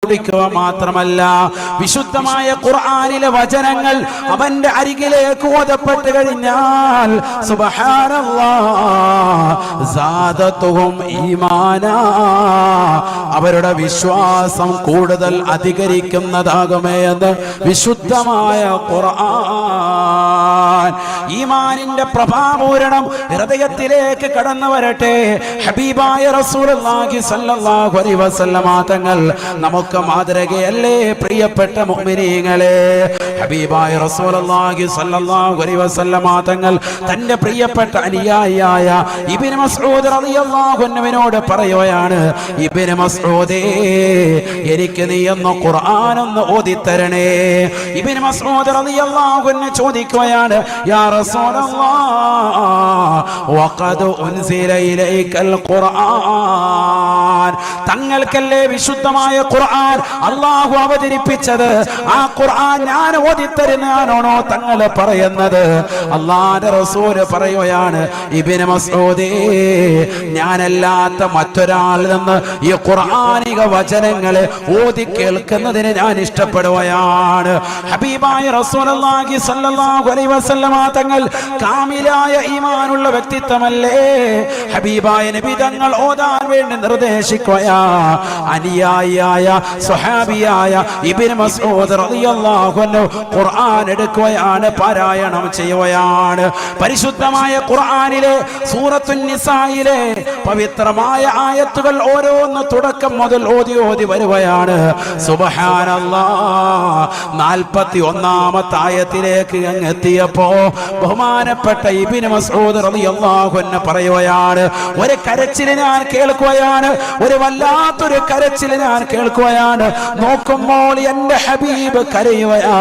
കുടിക്കുക മാത്രമല്ല, വിശുദ്ധമായ ഖുർആനിലെ വചനങ്ങൾ അവന്റെ അരികിലേക്ക് ഓതപ്പെട്ട് കഴിഞ്ഞാൽ സുബ്ഹാനല്ലാഹ് സാദത്തുഹും ഈമാനാ, അവരുടെ വിശ്വാസം കൂടുതൽ അധികരിക്കുന്നതാകുമേ എന്ന് വിശുദ്ധമായ ഖുർആൻ. ഈമാനിന്റെ പ്രഭാപൂരണം ഹൃദയത്തിലേക്ക് കടന്നു വരട്ടെ. ഹബീബായ റസൂലുള്ളാഹി സ്വല്ലല്ലാഹു അലൈഹി വസല്ലമ തങ്ങൾ നമുക്ക് മാതൃകയല്ലേ പ്രിയപ്പെട്ട മുഅ്മിനീങ്ങളെ? ഹബീബായ റസൂലുള്ളാഹി സ്വല്ലല്ലാഹു അലൈഹി വസല്ലമ തങ്ങൾ തന്റെ പ്രിയപ്പെട്ട അനുയായിയായ ഇബ്നു മസ്ഊദ് റളിയല്ലാഹു അൻഹുവിനോട് പറയുകയാണ്, ഇബ്നു മസ്ഊദേ, എനിക്ക് നീ ഒന്ന് ഖുർആൻ ഒന്ന് ഓതിത്തരണേ. ഇബ്നു മസ്ഊദ് റളിയല്ലാഹു അൻഹു ചോദിക്കുകയാണ്, യാ റസൂലല്ലാഹ് വഖദ് ഉൻസില ഇലൈക്കൽ ഖുർആൻ, തങ്ങൾക്കല്ലേ വിശുദ്ധമായ ഖുർആൻ അല്ലാഹു അവതരിപ്പിച്ചത്? ആ ഖുർആൻ ഞാൻ ഓതിത്തരുന്നാണോ തങ്ങൾ പറയുന്നത്? അല്ലാഹുവിന്റെ റസൂൽ പറയുകയാണ്, ഇബ്നു മസ്ഊദേ, ഞാനല്ലാത്ത മറ്റൊരാളിൽ നിന്ന് ഈ ഖുർആനിക വചനങ്ങളെ ഓതി കേൾക്കുന്നതിന് ഞാൻ ഇഷ്ടപ്പെടുകയാണ്. ഹബീബായ റസൂലുള്ളാഹി സ്വല്ലല്ലാഹു അലൈഹി വസല്ലമ തങ്ങൾ കാമിലായ ഈമാനുള്ള വ്യക്തിത്വമല്ലേ? ഹബീബായ നബി തങ്ങൾ ഓതാൻ വേണ്ടി നിർദ്ദേശിക്കുകയാ. അനുയായിയായ സ്വഹാബിയായ ഇബ്നു മസ്ഊദ് റളിയല്ലാഹു അൻഹു ഖുർആൻ എടുക്കുകയാണ്, പാരായണം ചെയ്യുകയാണ്. പരിശുദ്ധമായ ഖുർആനിലെ സൂറത്തുൻ നിസായിലെ പവിത്രമായ ആയത്തുകൾ ഓരോന്ന് തുടക്കം മുതൽ ഓതി ഓതി വരുകയാണ്. സുബ്ഹാനല്ലാഹ്, 41-ാമത്തെ ആയത്തിലേക്ക് അങ്ങ് എത്തിയപ്പോ ബഹുമാനപ്പെട്ട ഇബ്നു മസ്ഊദ് റളിയല്ലാഹു അൻഹു പറയുകയാണ്, ഒരു കരച്ചിൽ ഞാൻ കേൾക്കുകയാണ്, ഒരു വല്ലാത്തൊരു കരച്ചിൽ ഞാൻ കേൾക്കുകയാണ്. നോക്കുമ്പോൾ എന്റെ ഹബീബ് കരയുകയാ.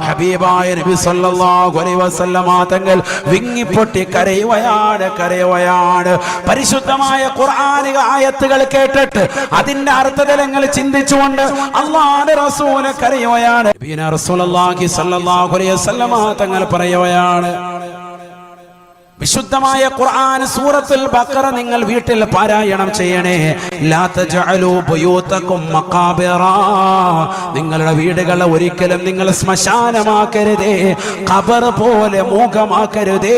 ഹബീബായ നബി സല്ലല്ലാഹു അലൈഹി വസല്ലമ തങ്ങൾ വിങ്ങിപ്പൊട്ടി കരയുകയാണ്. പരിശുദ്ധമായ ഖുർആനിക ആയത്തുകൾ കേട്ടിട്ട് അതിന്റെ അർത്ഥതലങ്ങൾ ചിന്തിച്ചുകൊണ്ട് അല്ലാഹുവിന്റെ റസൂൽ കരയുകയാണ്. നബിയുനാ റസൂലുള്ളാഹി സ്വല്ലല്ലാഹു അലൈഹി വസല്ലമ തങ്ങൾ പറയുകയാണ്, വിശുദ്ധമായ ഖുർആൻ സൂറത്തുൽ ബഖറ നിങ്ങൾ വീട്ടിൽ പാരായണം ചെയ്യണേ. ലാ തജഅലൂ ബുയൂതകും മഖാബിറ, നിങ്ങളുടെ വീടുകളെ ഒരിക്കലും നിങ്ങൾ ശ്മശാനമാക്കരുതേ, ഖബർ പോലെ മുഖമാക്കരുതേ.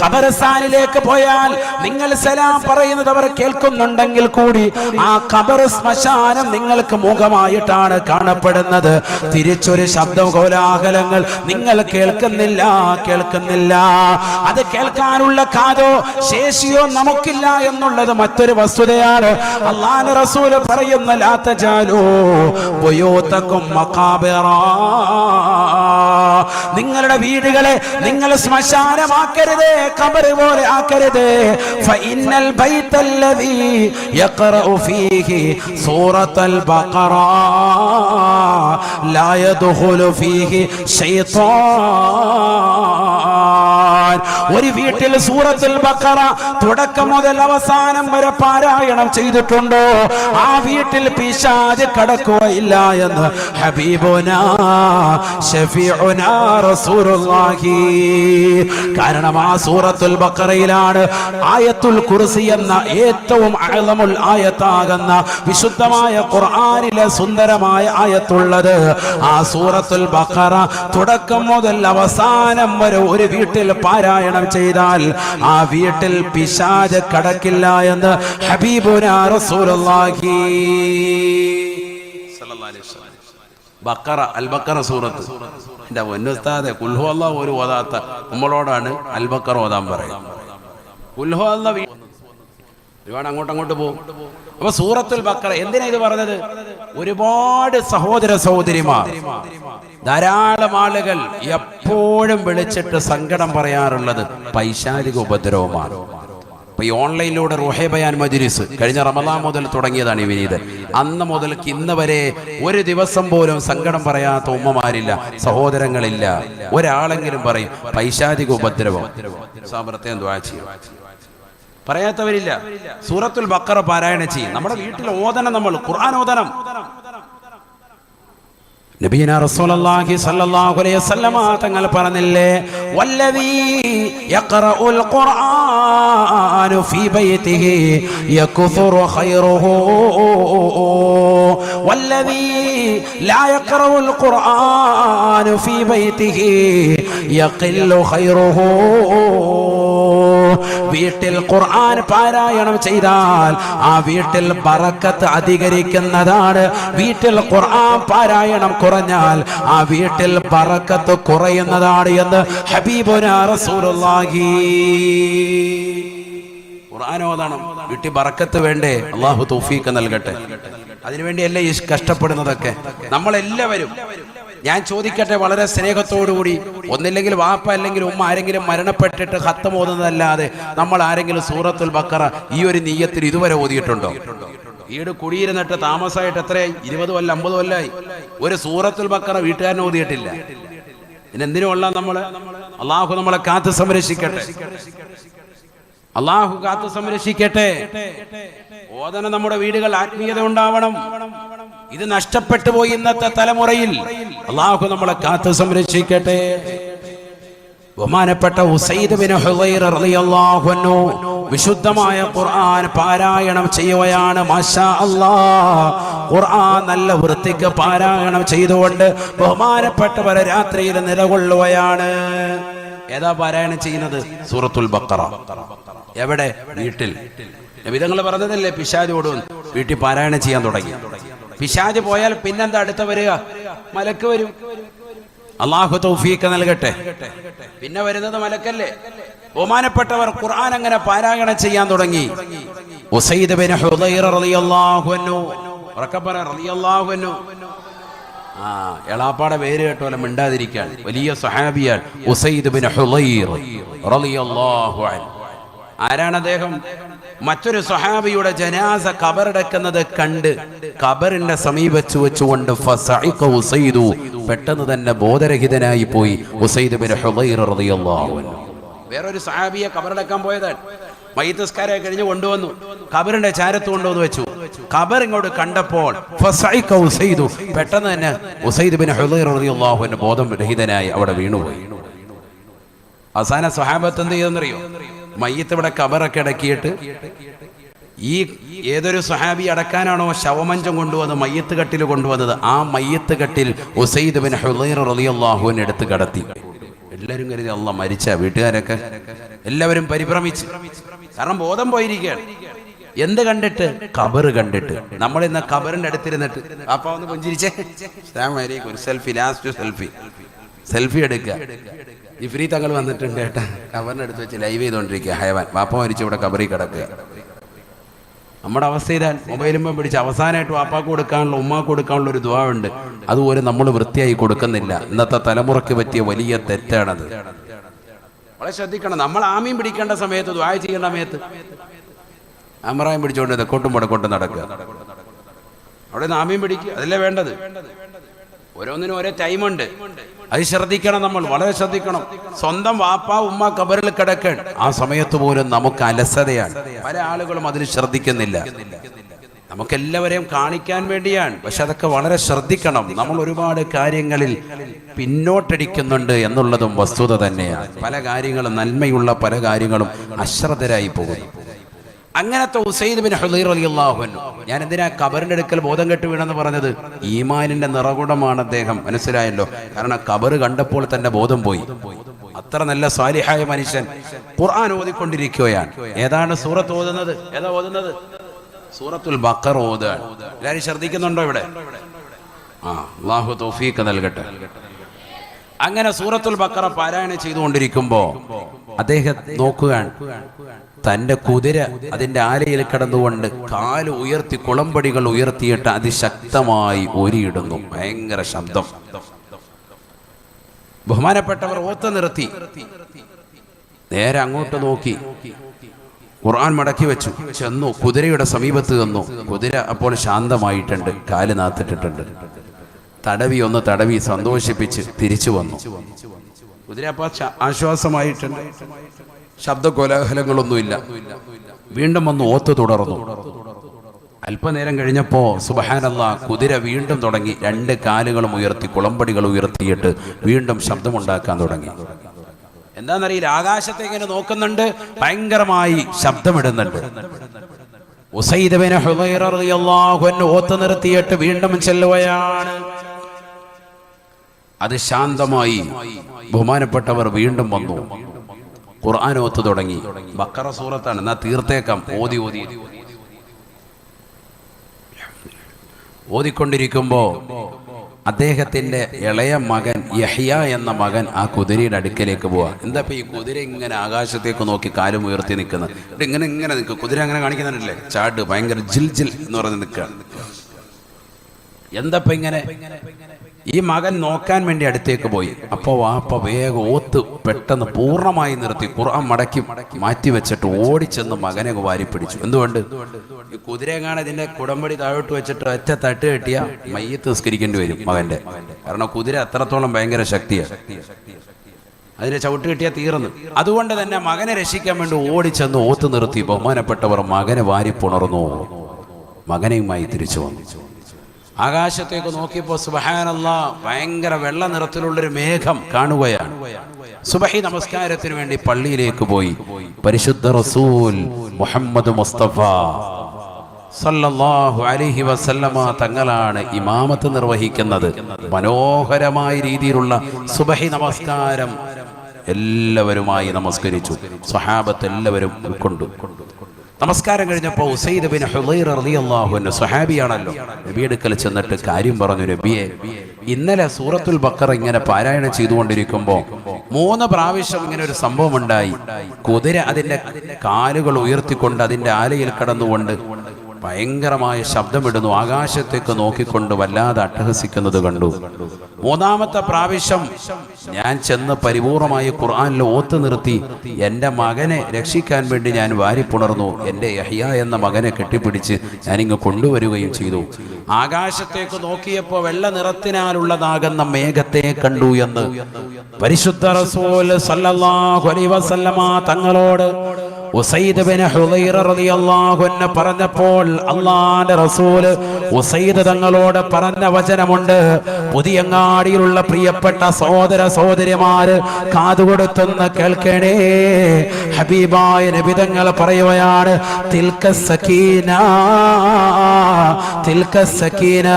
ഖബർസ്ഥാനിലേക്ക് പോയാൽ നിങ്ങൾ സലാം പറയുന്നത് അവർ കേൾക്കുന്നുണ്ടെങ്കിൽ കൂടി ആ ഖബർ ശ്മശാനം നിങ്ങൾക്ക് മുഖമായിട്ടാണ് കാണപ്പെടുന്നത്. തിരിച്ചൊരു ശബ്ദ കോലാഹലങ്ങൾ നിങ്ങൾ കേൾക്കുന്നില്ല. അത് കേൾക്കാനുള്ള കാതോ ശേഷിയോ നമുക്കില്ല എന്നുള്ളത് മറ്റൊരു വസ്തുതയാണ്. അല്ലാഹുവിന്റെ റസൂൽ പറയുന്ന, ലാ തജാലൂ ബുയൂതകും മഖാബിറ, നിങ്ങളുടെ വീടുകളെ നിങ്ങൾ ശ്മശാനമാക്കരുതേ, ഖബർ പോലെ ആക്കരുതേ. ഫഇന്നൽ ബൈതല്ലദീ യഖറഉ ഫീഹി സൂറത്തുൽ ബഖറ ലാ യദ്ഖുലു ഫീഹി ശൈത്താൻ. ഒരു വീട്ടിൽ സൂറത്തുൽ ബഖറ തുടക്കം മുതൽ അവസാനം വരെ പാരായണം ചെയ്തിട്ടുണ്ടോ, ആ വീട്ടിൽ പിശാച് കടക്കുകയില്ല എന്ന് ഹബീബുനാ ശഫീഉനാ റസൂലുള്ളാഹി. കാരണം ആ സൂറത്തുൽ ബഖറയിലാണ് ആയത്തുൽ കുർസി എന്ന ഏറ്റവും അഅ്ലമുൽ ആയത്താകുന്ന വിശുദ്ധമായ ഖുർആനിലെ സുന്ദരമായ ആയത്തുള്ളത്. ആ സൂറത്തുൽ ബഖറ തുടക്കം മുതൽ അവസാനം വരെ ഒരു വീട്ടിൽ പാരായണം ചെയ്താൽ ആ വീട്ടിൽ പിശാച് കടക്കില്ല എന്ന് ഹബീബുനാ റസൂലുള്ളാഹി സ്വല്ലല്ലാഹു അലൈഹി വസല്ലം. ബഖറ, അൽ ബഖറ സൂറത്ത്. എൻ്റെ ഉസ്താദെ, ഖുൽ ഹുവല്ലാഹു ഒരു ഓതാത്ത നമ്മളോടാണ് അൽ ബഖറ ഓതാൻ പറയുന്നത്. ഖുൽ ഹുവല്ലാഹു ഒരുപാട് അങ്ങോട്ട് പോകും. അപ്പൊ സൂറത്തുൽ ബഖറ എന്തിനാ ഇത് പറഞ്ഞത്? ഒരുപാട് സഹോദര സഹോദരിമാർ, ധാരാളം ആളുകൾ എപ്പോഴും വിളിച്ചിട്ട് സങ്കടം പറയാറുള്ളത് പൈശാചിക ഉപദ്രവമാണ്. ഇപ്പൊ ഈ ഓൺലൈനിലൂടെ റുഹൈ ബയാൻ മജ്‌ലിസ് കഴിഞ്ഞ റമദാൻ മുതൽ തുടങ്ങിയതാണ് ഈ വിനീത്. അന്ന് മുതൽക്ക് ഇന്ന് വരെ ഒരു ദിവസം പോലും സങ്കടം പറയാത്ത ഉമ്മമാരില്ല, സഹോദരങ്ങളില്ല. ഒരാളെങ്കിലും പറയും പൈശാചിക ഉപദ്രവം, സാമർത്ഥ്യം ദുആ ചെയ്യും. പറയാത്തവരില്ല. സൂറത്തുൽ ബഖറ പാരായണം ചെയ്യും. നമ്മുടെ വീട്ടിൽ ഓതണം, നമ്മൾ ഖുർആൻ ഓതണം. നബിയന റസൂലുള്ളാഹി സ്വല്ലല്ലാഹു അലൈഹി വസല്ലമ തങ്ങൾ പറഞ്ഞില്ലേ, വല്ലദീ യഖറഉൽ ഖുർആന ഫീ ബൈതിഹി യക്സുറു ഖൈറുഹു വല്ലദീ ലാ യഖറഉൽ ഖുർആന ഫീ ബൈതിഹി യഖില്ലു ഖൈറുഹു. വീട്ടിൽ ഖുർആൻ പാരായണം ചെയ്താൽ ആ വീട്ടിൽ ബറക്കത്ത് അധികരിക്കുന്നതാണ്. വീട്ടിൽ ഖുർആൻ പാരായണം കുറഞ്ഞാൽ ആ വീട്ടിൽ ബറക്കത്ത് കുറയുന്നതാണ് എന്ന് ഹബീബുനാ റസൂലുള്ളാഹി. ഖുർആൻ ഓതണം, വീട്ടിൽ ബറക്കത്ത് വേണ്ടേ? അല്ലാഹു തൗഫീഖ് നൽകട്ടെ. അതിനുവേണ്ടിയല്ലേ ഈ കഷ്ടപ്പെടുന്നതൊക്കെ നമ്മളെല്ലാവരും. ഞാൻ ചോദിക്കട്ടെ വളരെ സ്നേഹത്തോടുകൂടി, ഒന്നില്ലെങ്കിൽ വാപ്പ അല്ലെങ്കിൽ ഉമ്മ ആരെങ്കിലും മരണപ്പെട്ടിട്ട് ഖത്തം ഓതുന്നതല്ലാതെ നമ്മൾ ആരെങ്കിലും സൂറത്തുൽ ബഖറ ഈ ഒരു നിയ്യത്തിൽ ഇതുവരെ ഓതിയിട്ടുണ്ടോ? വീട് കുടിയിരുന്നിട്ട് താമസമായിട്ട് എത്രയായി? 20 കൊല്ലം 50 കൊല്ലമായി. ഒരു സൂറത്തുൽ ബഖറ വീട്ടുകാരൻ ഓതിയിട്ടില്ല. ഇതിനെന്തിനുള്ള നമ്മള്? അള്ളാഹു നമ്മളെ കാത്തു സംരക്ഷിക്കട്ടെ. അള്ളാഹു കാത്തു സംരക്ഷിക്കട്ടെ. ഓതന നമ്മുടെ വീടുകൾ ആത്മീയത ഉണ്ടാവണം. ഇത് നഷ്ടപ്പെട്ടു പോയി ഇന്നത്തെ തലമുറയിൽ. അള്ളാഹു നമ്മളെ കാത്തു സംരക്ഷിക്കട്ടെ. ബഹുമാനപ്പെട്ട ഉസൈദ് ബിൻ ഹുദൈർ റളിയല്ലാഹു അൻഹു വിശുദ്ധമായ ഖുർആൻ പാരായണം ചെയ്യുകയാണ്. മാഷാ അല്ലാഹ്, ഖുർആൻ നല്ല വൃത്തിക്ക് പാരായണം ചെയ്തുകൊണ്ട് ബഹുമാനപ്പെട്ടവരെ രാത്രിയിൽ നിലകൊള്ളുകയാണ്. ഏതാ പാരായണം ചെയ്യുന്നത്? സൂറത്തുൽ ബഖറ. എവിടെ? വീട്ടിൽ. നബിതങ്ങൾ പറഞ്ഞതല്ലേ പിശാച് ഓടും. വീട്ടിൽ പാരായണം ചെയ്യാൻ തുടങ്ങി. പിശാച് പോയാൽ പിന്നെന്താ അടുത്ത വരിക? മലക്ക് വരും. അല്ലാഹു തൗഫീഖ് നൽകട്ടെ. പിന്നെ വരുന്നത് മലക്കല്ലേ. ബഹുമാനപ്പെട്ടവർ ഖുർആൻ അങ്ങനെ പാരായണം ചെയ്യാൻ തുടങ്ങി. ഉസൈദ് ബിൻ ഹുദൈർ റളിയല്ലാഹു അൻഹു, റക്കബറ റളിയല്ലാഹു അൻഹു. എളാപ്പാടെ പേര് കേട്ടോലെ മിണ്ടാതിരിക്കാൻ. വലിയ സ്വഹാബിയാണ് ഉസൈദ് ബിൻ ഹുദൈർ റളിയല്ലാഹു അൻഹു. ആരാണ് അദ്ദേഹം? മറ്റൊരു സ്വഹാബിയുടെ ജനാസ ഖബറടക്കുന്നത് കണ്ട് ഖബറിന്റെ സമീപത്ത് വെച്ചുകൊണ്ട് ഫസഇഖ ഉസൈദു, പെട്ടെന്ന് തന്നെ ബോധരഹിതനായി പോയി ഉസൈദ് ബിൻ ഹുദൈർ റളിയല്ലാഹു അൻഹു. വേറൊരു സ്വഹാബിയെ ഖബറടക്കാൻ പോയതാണ്. മയ്യിത്ത് കഴിഞ്ഞ് കൊണ്ടുവന്നു, ഖബറിന്റെ ചാരത്ത് കൊണ്ടുവന്ന് വെച്ചു. ഖബർ ഇങ്ങോട്ട് കണ്ടപ്പോൾ ഫസഇഖ ഉസൈദു, പെട്ടെന്ന് തന്നെ ഉസൈദ് ബിൻ ഹുദൈർ റളിയല്ലാഹു അൻഹു ബോധം രഹിതനായി അവിടെ വീണുപോയി. അവസാന സ്വഹാബത്ത് എന്ത് ചെയ്തെന്നറിയോ? മയ്യത്ത് ഇവിടെ ഖബറൊക്കെ അടക്കിയിട്ട് ഈ ഏതൊരു സ്വഹാബി അടക്കാനാണോ ശവമഞ്ചം കൊണ്ടുവന്ന് മയ്യത്ത് കട്ടിൽ കൊണ്ടുവന്നത്, ആ മയ്യത്ത് കട്ടിൽ ഉസൈദ് ബിൻ ഹുദൈർ റളിയല്ലാഹു അൻഹു എടുത്ത് കടത്തി. എല്ലാവരും കരുതി അല്ലാഹ് മരിച്ച. വീട്ടുകാരൊക്കെ എല്ലാവരും പരിഭ്രമിച്ച്. കാരണം ബോധം പോയിരിക്കുകയാണ്. എന്ത് കണ്ടിട്ട്? ഖബർ കണ്ടിട്ട്. നമ്മൾ ഇന്ന് ഖബറിന്റെ അടുത്തിരുന്നിട്ട് അപ്പൊ ഒന്ന് പുഞ്ചിരിച്ചേ, ഒരു സെൽഫി, ലാസ്റ്റ് സെൽഫി എടുക്കുക. ഇഫ്രീ തങ്ങൾ വന്നിട്ടുണ്ട് ഏട്ടാ, ഖബറിന്റെ അടുത്ത് വെച്ച് ലൈവ് ചെയ്തോണ്ടിരിക്കുക. ഹയവാൻ വാപ്പ മരിച്ചു ഇവിടെ ഖബറിൽ കിടക്കുക. നമ്മുടെ അവസ്ഥ ഇതാൻ. മൊബൈലുമ്പോൾ പിടിച്ച് അവസാനമായിട്ട് വാപ്പാക്ക് കൊടുക്കാനുള്ള ഉമ്മാക്ക് കൊടുക്കാനുള്ള ഒരു ദുആ ഉണ്ട്, അതുപോലെ നമ്മൾ വൃത്തിയായി കൊടുക്കുന്നില്ല. ഇന്നത്തെ തലമുറയ്ക്ക് പറ്റിയ വലിയ തെറ്റാണത്. വളരെ ശ്രദ്ധിക്കണം. നമ്മൾ ആമീൻ പിടിക്കേണ്ട സമയത്ത്, ദുആ ചെയ്യേണ്ട സമയത്ത് അമറായം പിടിച്ചോണ്ട് തെക്കോട്ടും വടക്കോട്ടും നടക്കുക. അവിടെ നിന്ന് ആമീൻ പിടിക്കുക, അതല്ലേ വേണ്ടത്. ഓരോന്നിനും ഓരോ ടൈമുണ്ട്. അത് ശ്രദ്ധിക്കണം. നമ്മൾ വളരെ ശ്രദ്ധിക്കണം. സ്വന്തം വാപ്പ ഉമ്മ ഖബറിൽ കിടക്കാൻ ആ സമയത്ത് പോലും നമുക്ക് അലസതയാണ്. പല ആളുകളും അതിൽ ശ്രദ്ധിക്കുന്നില്ല. നമുക്കെല്ലാവരെയും കാണിക്കാൻ വേണ്ടിയാണ്. പക്ഷെ അതൊക്കെ വളരെ ശ്രദ്ധിക്കണം. നമ്മൾ ഒരുപാട് കാര്യങ്ങളിൽ പിന്നോട്ടടിക്കുന്നുണ്ട് എന്നുള്ളതും വസ്തുത തന്നെയാണ്. പല കാര്യങ്ങളും, നന്മയുള്ള പല കാര്യങ്ങളും അശ്രദ്ധരായി പോകുന്നു. അങ്ങനത്തെ ഉസൈദ് ബിൻ ഹുദൈർ റളിയല്ലാഹു അൻഹു. ഞാൻ എന്തിനാ ഖബറിന്റെ അടുക്കൽ ബോധം കെട്ട് വീണെന്ന് പറഞ്ഞത്? ഈമാനിന്റെ നിറകുടമാണ് അദ്ദേഹം. മനസ്സിലായല്ലോ. കാരണം ഖബർ കണ്ടപ്പോൾ തന്നെ ബോധം പോയി. അത്ര നല്ല സാലിഹായ മനുഷ്യൻ ഖുർആൻ ഓതിക്കൊണ്ടിരിക്കുകയാണ്. ഏതാണ് സൂറത്ത് ഓതുന്നത്? ഏതാ ഓതുന്നത്? സൂറത്തുൽ ബഖറ ഓതുകയാണ്. എല്ലാവരും ശ്രദ്ധിക്കുന്നുണ്ടോ ഇവിടെ? അല്ലാഹു തൗഫീഖ് നൽകട്ടെ. അങ്ങനെ സൂറത്തുൽ ബഖറ പാരായണം ചെയ്തുകൊണ്ടിരിക്കുമ്പോ അദ്ദേഹം നോക്കുകയാണ്, തന്റെ കുതിര അതിന്റെ ആലയിൽ കിടന്നുകൊണ്ട് കാല് ഉയർത്തി, കുളമ്പടികൾ ഉയർത്തിയിട്ട് അതിശക്തമായി ഓരിയിടുന്നു. ഭയങ്കര ശബ്ദം. ബഹുമാനപ്പെട്ടവർ ഓത്ത് നിർത്തി, നേരെ അങ്ങോട്ട് നോക്കി, ഖുർആൻ മടക്കി വെച്ചു, ചെന്നു കുതിരയുടെ സമീപത്ത് ചെന്നു. കുതിര അപ്പോൾ ശാന്തമായിട്ടുണ്ട്, കാല് നാത്തിട്ടിട്ടുണ്ട്. ഒന്ന് തടവി സന്തോഷിപ്പിച്ച് തിരിച്ചു വന്നു. കുതിര അപ്പോൾ ആശ്വാസമായിട്ടുണ്ട്, ശബ്ദ കോലാഹലങ്ങളൊന്നുമില്ല. വീണ്ടും വന്ന് ഓത്ത് തുടർന്നു. അല്പനേരം കഴിഞ്ഞപ്പോൾ സുബ്ഹാനല്ലാഹ് കുതിര വീണ്ടും തുടങ്ങി, രണ്ട് കാലുകളും ഉയർത്തി കുളമ്പടികൾ ഉയർത്തിയിട്ട് വീണ്ടും ശബ്ദമുണ്ടാക്കാൻ തുടങ്ങി. എന്താണെന്നറിയില്ല, ആകാശത്തേക്ക് ഇങ്ങനെ നോക്കുന്നുണ്ട്, ഭയങ്കരമായി ശബ്ദമിടുന്നുണ്ട്. ഉസൈദ് ബിൻ ഹുദൈറ റളിയല്ലാഹു അൻഹു ഓത്ത് നിർത്തിയിട്ട് വീണ്ടും ചെല്ലുകയാണ്. അത് ശാന്തമായി. ബഹുമാനപ്പെട്ടവർ വീണ്ടും വന്നു, ഖുർആൻ ഓത്ത് തുടങ്ങി. ബഖറ സൂറത്താണ്, എന്നാ തീർത്തേക്കാം. ഓതിക്കൊണ്ടിരിക്കുമ്പോ അദ്ദേഹത്തിന്റെ ഇളയ മകൻ യഹ്യ എന്ന മകൻ ആ കുതിരയുടെ അടുക്കലേക്ക് പോവാ. എന്താ ഈ കുതിര ഇങ്ങനെ ആകാശത്തേക്ക് നോക്കി കാലും ഉയർത്തി നിൽക്കുന്നത്? ഇങ്ങനെ ഇങ്ങനെ നിൽക്കുക. കുതിര അങ്ങനെ കാണിക്കുന്നുണ്ടല്ലേ, ചാട് ഭയങ്കര ജിൽ ജിൽ എന്ന് പറഞ്ഞ് നിൽക്കുകയാണ്. എന്താ ഇങ്ങനെ? ഈ മകൻ നോക്കാൻ വേണ്ടി അടുത്തേക്ക് പോയി. അപ്പോൾ വാപ്പ വേഗം ഓത്ത് പെട്ടെന്ന് പൂർണ്ണമായി നിർത്തി ഖുർആൻ മടക്കി മാറ്റി വെച്ചിട്ട് ഓടിച്ചെന്ന് മകനെ വാരിപ്പിടിച്ചു. എന്തുകൊണ്ട്? ഈ കുതിരയെങ്ങാണ് ഇതിന്റെ കുടമ്പടി താഴോട്ട് വെച്ചിട്ട് ഒറ്റ തട്ട് കെട്ടിയ മയ്യത്ത് നിസ്കരിക്കേണ്ടി വരും മകന്റെ. കാരണം കുതിര അത്രത്തോളം ഭയങ്കര ശക്തിയാണ്. അതിനെ ചവിട്ട് കിട്ടിയാൽ തീർന്നു. അതുകൊണ്ട് തന്നെ മകനെ രക്ഷിക്കാൻ വേണ്ടി ഓടിച്ചെന്ന് ഓത്ത് നിർത്തി. ബഹുമാനപ്പെട്ടവർ മകനെ വാരിപ്പുണർന്നു, മകനെയുമായി തിരിച്ചു വന്നു. ആകാശത്തേക്ക് നോക്കിയപ്പോൾ സുബ്ഹാനല്ലാഹ് ഭയങ്കര വെള്ള നിറത്തിലുള്ളൊരു മേഘം കാണുകയാണ്. സുബഹി നമസ്കാരത്തിന് വേണ്ടി പള്ളിയിലേക്ക് പോയി. പരിശുദ്ധ റസൂൽ മുഹമ്മദ് മുസ്തഫ സല്ലല്ലാഹു അലൈഹി വസല്ലമ തങ്ങളാണ് ഇമാമത്ത് നിർവഹിക്കുന്നത്. മനോഹരമായ രീതിയിലുള്ള സുബഹി നമസ്കാരം എല്ലാവരുമായി നമസ്കരിച്ചു. സ്വഹാബത്ത് എല്ലാവരും ഉൾക്കൊണ്ടു. നമസ്കാരം കഴിഞ്ഞപ്പോൾ ഉസൈദ് ബിൻ ഹുദൈറ റളിയല്ലാഹു അൻഹു സ്വഹാബിയാണല്ലോ, നബിയുടെ അടുക്കൽ ചെന്നിട്ട് കാര്യം പറഞ്ഞു. നബിയെ, ഇന്നലെ സൂറത്തുൽ ബഖറ ഇങ്ങനെ പാരായണം ചെയ്തുകൊണ്ടിരിക്കുമ്പോൾ 3 പ്രാവശ്യം ഇങ്ങനെ ഒരു സംഭവം ഉണ്ടായി. കുതിര അതിന്റെ കാലുകൾ ഉയർത്തിക്കൊണ്ട് അതിന്റെ ആലയിൽ കടന്നുകൊണ്ട് ഭയങ്കരമായ ശബ്ദമിടുന്നു, ആകാശത്തേക്ക് നോക്കിക്കൊണ്ട് വല്ലാതെ അട്ടഹസിക്കുന്നത് കണ്ടു. 3ാമത്തെ പ്രാവശ്യം ഞാൻ ചെന്ന് പരിപൂർണമായി ഖുർആനിൽ ഓത്ത് നിർത്തി എൻ്റെ മകനെ രക്ഷിക്കാൻ വേണ്ടി ഞാൻ വാരിപ്പുണർന്നു. എൻ്റെ യഹ്യ എന്ന മകനെ കെട്ടിപ്പിടിച്ച് ഞാനിങ്ങ് കൊണ്ടുവരികയും ചെയ്തു. ആകാശത്തേക്ക് നോക്കിയപ്പോൾ വെള്ള നിറത്തിനാലുള്ളതാകുന്ന മേഘത്തെ കണ്ടു എന്ന് പരിശുദ്ധ റസൂൽ സല്ലല്ലാഹു അലൈഹി വസല്ലമ തങ്ങളോട് ഉസൈദ് ബിൻ ഹുദൈറ റളിയല്ലാഹു അൻഹു പറഞ്ഞപ്പോൾ അല്ലാഹുവിന്റെ റസൂൽ ഉസൈദ് തങ്ങളോട് പറഞ്ഞ വചനമുണ്ട്. പുതിയങ്ങാടിയിലുള്ള പ്രിയപ്പെട്ട സഹോദര സഹോദരിമാര് കാതുകൊടുത്തൊന്ന് കേൾക്കണേ. ഹബീബായ നബി തങ്ങൾ പറയുകയാണ്, തിൽക സകീന തിൽക സകീന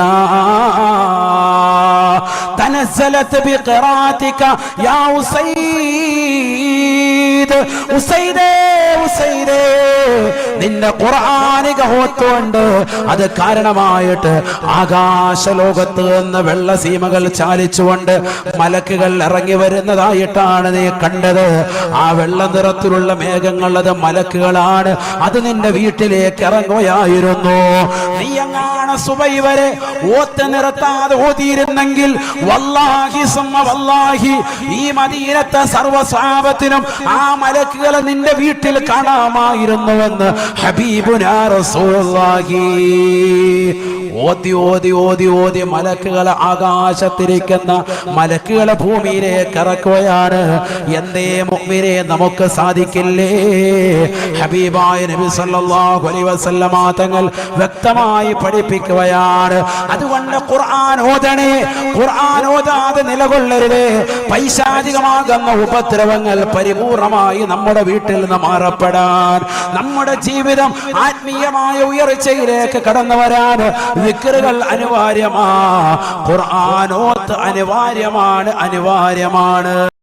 തനസ്സലത് ബിഖിറാതിക യാ ഉസൈദ്. ഉസൈദേ ഉസൈദേ, നിന്റെ ഖുർആനിക ഓത്തുകൊണ്ട് അത് കാരണമായിട്ട് ആകാശലോകത്ത് നിന്ന് വെള്ളസീമകൾ ചാലിച്ചുകൊണ്ട് മലക്കുകൾ ഇറങ്ങി വരുന്നതായിട്ടാണ് നീ കണ്ടത്. ആ വെള്ള നിറത്തിലുള്ള മേഘങ്ങൾ അത് മലക്കുകളാണ്. അത് നിന്റെ വീട്ടിലേക്ക് ഇറങ്ങുകയായിരുന്നു. നീ എങ്ങാണ് സുബഹി വരെ ഓത്ത് നിർത്താതെ ഓതിയിരുന്നെങ്കിൽ വല്ലാഹി സുമ്മ വല്ലാഹി ഈ മദീനത്തെ സർവ്വ സ്വഹാബത്തിനും ആ മലക്കുകളെ നിന്റെ വീട്ടിൽ കാണാമായിരുന്നുവെന്ന് ഹബീബുനാ റസൂലുള്ളാഹി. ഓതി ഓതി ഓതി ഓതി മലക്കുകളെ ആകാശത്തിരിക്കുന്ന മലക്കുകളെ ഭൂമിയിലേക്ക് ഇറക്കുകയാണ്. എന്തേ മുഅ്മിനേ, നമുക്ക് സാധിക്കില്ലേ? ഹബീബായ നബി സല്ലല്ലാഹു അലൈഹി വസല്ലമ തങ്ങൾ വ്യക്തമായി പഠിപ്പിക്കുകയാണ്. അതുകൊണ്ട് ഖുർആൻ ഓതണേ, ഖുർആൻ ഓതാതെ നിലകൊള്ളരുത്. പൈശാചികമാകുന്ന ഉപദ്രവങ്ങൾ പരിപൂർണമായി നമ്മുടെ വീട്ടിൽ നിന്ന് മാറപ്പെടാൻ, നമ്മുടെ ജീവിതം ആത്മീയമായ ഉയർച്ചയിലേക്ക് കടന്നു വരാൻ ദിക്റുകൾ അനിവാര്യമാണ്. ഖുർആൻ ഓത്ത് അനിവാര്യമാണ്.